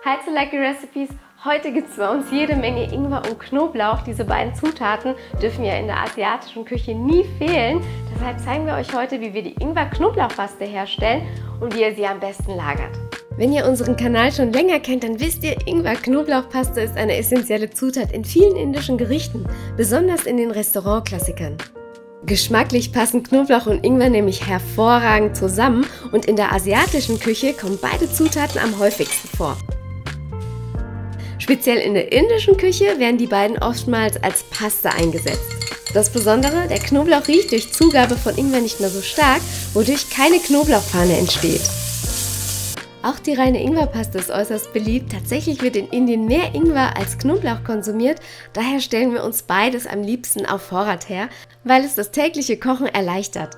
Hi zu Lucky Recipes! Heute gibt es bei uns jede Menge Ingwer und Knoblauch. Diese beiden Zutaten dürfen ja in der asiatischen Küche nie fehlen. Deshalb zeigen wir euch heute, wie wir die Ingwer-Knoblauchpaste herstellen und wie ihr sie am besten lagert. Wenn ihr unseren Kanal schon länger kennt, dann wisst ihr, Ingwer-Knoblauchpaste ist eine essentielle Zutat in vielen indischen Gerichten, besonders in den Restaurantklassikern. Geschmacklich passen Knoblauch und Ingwer nämlich hervorragend zusammen und in der asiatischen Küche kommen beide Zutaten am häufigsten vor. Speziell in der indischen Küche werden die beiden oftmals als Paste eingesetzt. Das Besondere, der Knoblauch riecht durch Zugabe von Ingwer nicht mehr so stark, wodurch keine Knoblauchfahne entsteht. Auch die reine Ingwerpaste ist äußerst beliebt. Tatsächlich wird in Indien mehr Ingwer als Knoblauch konsumiert, daher stellen wir uns beides am liebsten auf Vorrat her, weil es das tägliche Kochen erleichtert.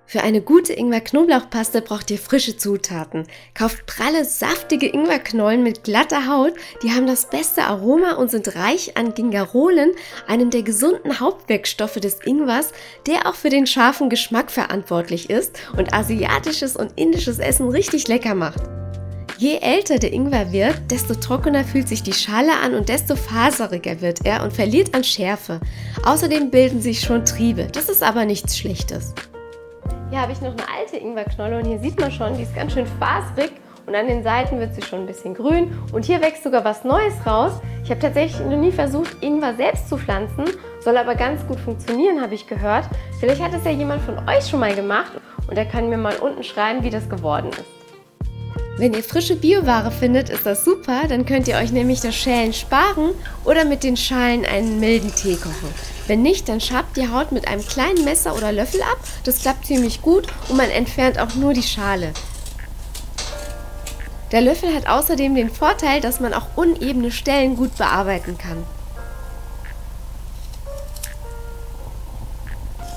Für eine gute Ingwer-Knoblauchpaste braucht ihr frische Zutaten. Kauft pralle, saftige Ingwerknollen mit glatter Haut, die haben das beste Aroma und sind reich an Gingerolen, einem der gesunden Hauptwirkstoffe des Ingwers, der auch für den scharfen Geschmack verantwortlich ist und asiatisches und indisches Essen richtig lecker macht. Je älter der Ingwer wird, desto trockener fühlt sich die Schale an und desto faseriger wird er und verliert an Schärfe. Außerdem bilden sich schon Triebe, das ist aber nichts Schlechtes. Hier habe ich noch eine alte Ingwerknolle und hier sieht man schon, die ist ganz schön faserig und an den Seiten wird sie schon ein bisschen grün und hier wächst sogar was Neues raus. Ich habe tatsächlich noch nie versucht, Ingwer selbst zu pflanzen, soll aber ganz gut funktionieren, habe ich gehört. Vielleicht hat es ja jemand von euch schon mal gemacht und er kann mir mal unten schreiben, wie das geworden ist. Wenn ihr frische Bioware findet, ist das super, dann könnt ihr euch nämlich das Schälen sparen oder mit den Schalen einen milden Tee kochen. Wenn nicht, dann schabt die Haut mit einem kleinen Messer oder Löffel ab, das klappt ziemlich gut und man entfernt auch nur die Schale. Der Löffel hat außerdem den Vorteil, dass man auch unebene Stellen gut bearbeiten kann.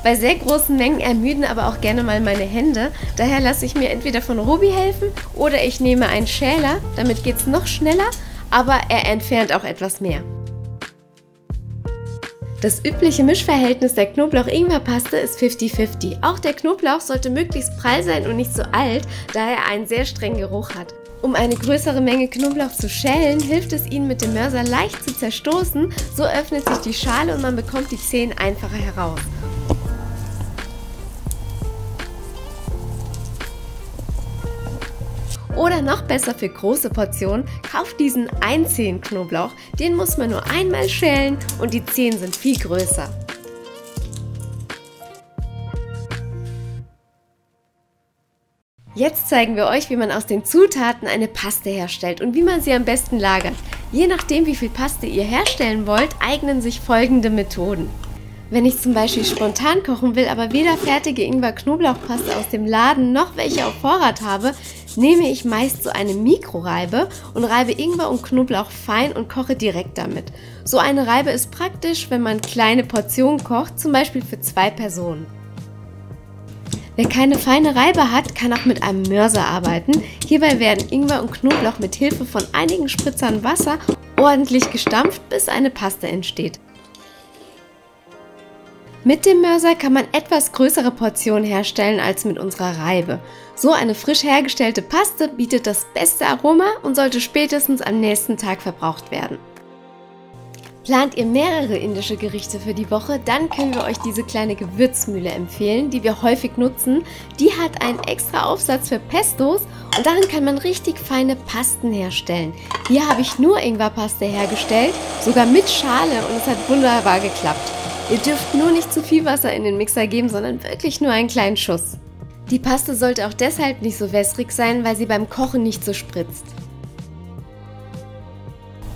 Bei sehr großen Mengen ermüden aber auch gerne mal meine Hände, daher lasse ich mir entweder von Robi helfen oder ich nehme einen Schäler, damit geht es noch schneller, aber er entfernt auch etwas mehr. Das übliche Mischverhältnis der Knoblauch-Ingwer-Paste ist 50-50. Auch der Knoblauch sollte möglichst prall sein und nicht so alt, da er einen sehr strengen Geruch hat. Um eine größere Menge Knoblauch zu schälen, hilft es ihn mit dem Mörser leicht zu zerstoßen, so öffnet sich die Schale und man bekommt die Zehen einfacher heraus. Oder noch besser für große Portionen, kauft diesen Einzehen-Knoblauch, den muss man nur einmal schälen und die Zehen sind viel größer. Jetzt zeigen wir euch, wie man aus den Zutaten eine Paste herstellt und wie man sie am besten lagert. Je nachdem, wie viel Paste ihr herstellen wollt, eignen sich folgende Methoden. Wenn ich zum Beispiel spontan kochen will, aber weder fertige Ingwer-Knoblauchpaste aus dem Laden noch welche auf Vorrat habe, nehme ich meist so eine Mikroreibe und reibe Ingwer und Knoblauch fein und koche direkt damit. So eine Reibe ist praktisch, wenn man kleine Portionen kocht, zum Beispiel für 2 Personen. Wer keine feine Reibe hat, kann auch mit einem Mörser arbeiten. Hierbei werden Ingwer und Knoblauch mit Hilfe von einigen Spritzern Wasser ordentlich gestampft, bis eine Paste entsteht. Mit dem Mörser kann man etwas größere Portionen herstellen als mit unserer Reibe. So eine frisch hergestellte Paste bietet das beste Aroma und sollte spätestens am nächsten Tag verbraucht werden. Plant ihr mehrere indische Gerichte für die Woche, dann können wir euch diese kleine Gewürzmühle empfehlen, die wir häufig nutzen. Die hat einen extra Aufsatz für Pestos und darin kann man richtig feine Pasten herstellen. Hier habe ich nur Ingwerpaste hergestellt, sogar mit Schale und es hat wunderbar geklappt. Ihr dürft nur nicht zu viel Wasser in den Mixer geben, sondern wirklich nur einen kleinen Schuss. Die Paste sollte auch deshalb nicht so wässrig sein, weil sie beim Kochen nicht so spritzt.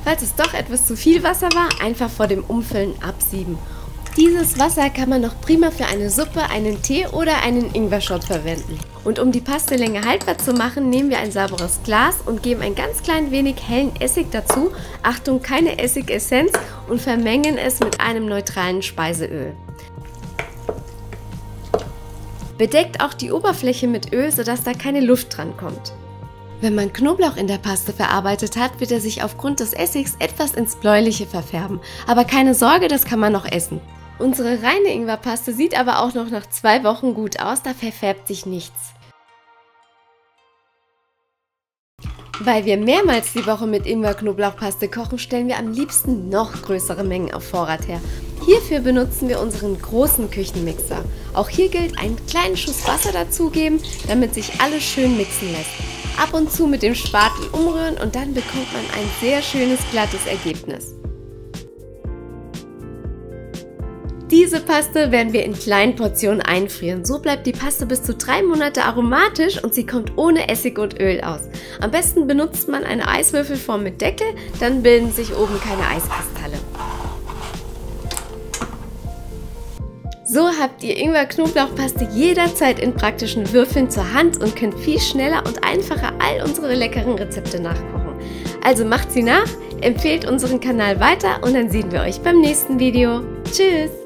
Falls es doch etwas zu viel Wasser war, einfach vor dem Umfüllen absieben. Dieses Wasser kann man noch prima für eine Suppe, einen Tee oder einen Ingwer-Shot verwenden. Und um die Paste länger haltbar zu machen, nehmen wir ein sauberes Glas und geben ein ganz klein wenig hellen Essig dazu. Achtung, keine Essigessenz und vermengen es mit einem neutralen Speiseöl. Bedeckt auch die Oberfläche mit Öl, sodass da keine Luft dran kommt. Wenn man Knoblauch in der Paste verarbeitet hat, wird er sich aufgrund des Essigs etwas ins Bläuliche verfärben. Aber keine Sorge, das kann man noch essen. Unsere reine Ingwerpaste sieht aber auch noch nach 2 Wochen gut aus, da verfärbt sich nichts. Weil wir mehrmals die Woche mit Ingwer-Knoblauchpaste kochen, stellen wir am liebsten noch größere Mengen auf Vorrat her. Hierfür benutzen wir unseren großen Küchenmixer. Auch hier gilt, einen kleinen Schuss Wasser dazugeben, damit sich alles schön mixen lässt. Ab und zu mit dem Spatel umrühren und dann bekommt man ein sehr schönes, glattes Ergebnis. Diese Paste werden wir in kleinen Portionen einfrieren. So bleibt die Paste bis zu 3 Monate aromatisch und sie kommt ohne Essig und Öl aus. Am besten benutzt man eine Eiswürfelform mit Deckel, dann bilden sich oben keine Eiskristalle. So habt ihr Ingwer-Knoblauchpaste jederzeit in praktischen Würfeln zur Hand und könnt viel schneller und einfacher all unsere leckeren Rezepte nachkochen. Also macht sie nach, empfehlt unseren Kanal weiter und dann sehen wir euch beim nächsten Video. Tschüss!